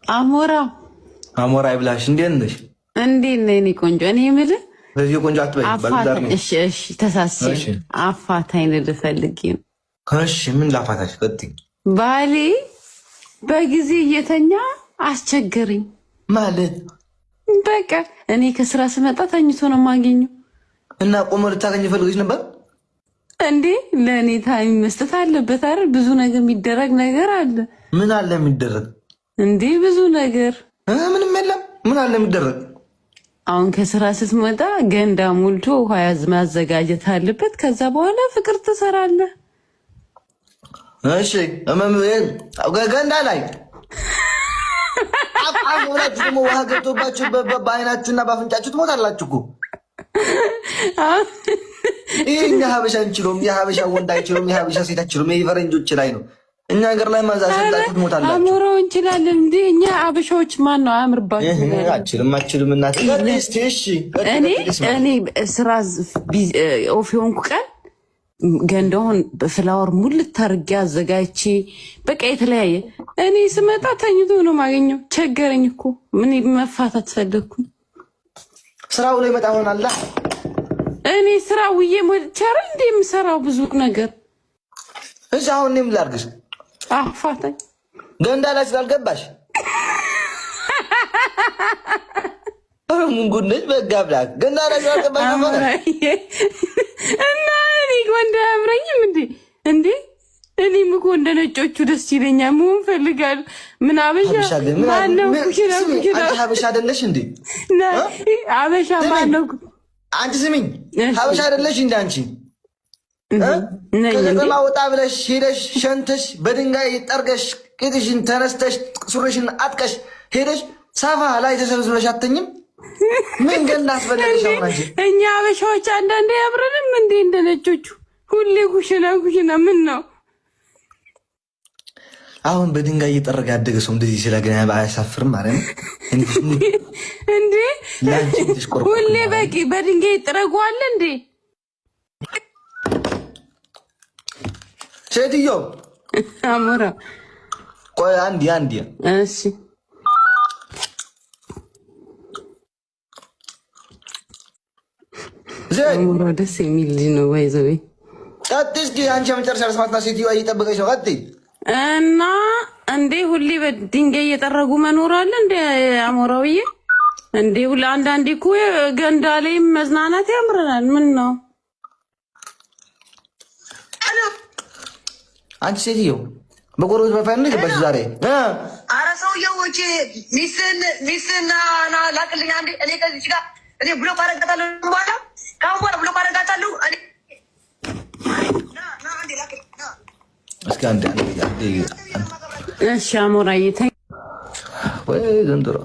አሞራ ይብላሽ። እንዴት ነሽ? እንዴት ነኝ? እኔ ቆንጆ እኔ የምልህ በዚህ ቆንጆ አትበይ። ባልዳር ነው። እሺ ተሳስቼ አፋታኝ ልፈልግ ነው። እሺ ምን ላፋታሽ? ቀጥይ። ባሌ በጊዜ እየተኛ አስቸገረኝ ማለት በቃ እኔ ከስራ ስመጣ ተኝቶ ነው የማገኘው። እና ቆሞ ልታገኝ ፈልገሽ ነበር እንዴ? ለእኔ ታይም መስጠት አለበት አይደል? ብዙ ነገር የሚደረግ ነገር አለ። ምን አለ የሚደረግ እንዴ? ብዙ ነገር ምንም የለም። ምን አለ የሚደረግ? አሁን ከስራ ስትመጣ ገንዳ ሞልቶ ውሃ ማዘጋጀት አለበት። ከዛ በኋላ ፍቅር ትሰራለህ። እሺ ገንዳ ላይ አሁናችሁ ደግሞ ውሃ ገብቶባችሁ በአይናችሁና በአፍንጫችሁ ትሞታላችሁ እኮ። ይህ እኛ ሀበሻ እንችሎም፣ የሀበሻ ወንድ አይችሉም፣ የሀበሻ ሴት አይችሉም። ይህ ፈረንጆች ላይ ነው። እኛ ሀገር ላይ ማዛ ሰጣችሁ ትሞታላችሁ። አሞራው እንችላለን እንዴ እኛ አበሻዎች። ማን ነው አያምርባችሁ? አችልም እናት እኔ ስራ ኦፍ የሆንኩ ቀን ገንዳውን በፍላወር ሙልት አድርጌ አዘጋጅቼ በቃ የተለያየ እኔ ስመጣ ተኝቶ ነው ማገኘው። ቸገረኝ እኮ ምን መፋታት ፈለግኩኝ። ስራው ላይ መጣ ሆናላ። እኔ ስራ ውዬ ሞልቻረ እንዴ የምሰራው ብዙ ነገር። እሺ አሁን እኔም ላድርግሽ። አፋታኝ ገንዳ ላይ ስላልገባሽ ምን ጉድ ነሽ? በጋብላክ ገንዳ ላይ ስላልገባሽ ነው እና እኔ ወንድ አያምረኝም እንዴ? እኔም እኮ እንደ ነጮቹ ደስ ይለኛል። መሆን ፈልጋለሁ። ምን አበሻ ማነው? ሀበሻ አይደለሽ እንዴ? አበሻ ማነው? አንቺ ስሚኝ፣ ሀበሻ አይደለሽ እንዴ አንቺ? ከከተማ ወጣ ብለሽ ሄደሽ ሸንተሽ በድንጋይ ጠርገሽ ቂጥሽን ተነስተሽ ሱሪሽን አጥቀሽ ሄደሽ ሳፋ ላይ ተሰብስበሽ አተኝም? ምን ገና አስፈለግሽ? አንቺ እኛ አበሻዎች አንዳንዴ ያብረንም እንዴ እንደ ነጮቹ ሁሌ ኩሽና ምን ነው? አሁን በድንጋይ እየጠረገ ያደገ ሰው እንደዚህ ስለገና አያሳፍርም ማለት ነው እንዴ? ሁሌ በቂ በድንጋይ ይጠረጓል እንዴ? ሴትዮ አሞራ ቆይ አንድ እሺ አሞራ ደስ የሚል ልጅ ነው። ባይዘው ቀጥስ ግን አንቺ መጨረሻ ስማትና ሴትዮ እየጠበቀች ነው። ቀጥይ እና እንዴ ሁሌ በድንጋይ እየጠረጉ መኖር አለ እንዴ? አሞራውዬ እንዴ ሁሌ አንዳንዴ እኮ ገንዳ ላይ መዝናናት ያምረናል። ምን ነው አንቺ ሴትዮ በጎረቤት በፋን ገባሽ ዛሬ? አረ ሰውዬው እቺ ሚስና ላቅልኝ አንዴ። እኔ ከዚህ ጋር እኔ ብሎክ አደርጋታለሁ። በኋላ ካሁን በኋላ ብሎክ አደርጋታለሁ። እስኪ አንዴ እሺ አሞራዬ ወይ ዘንድሮ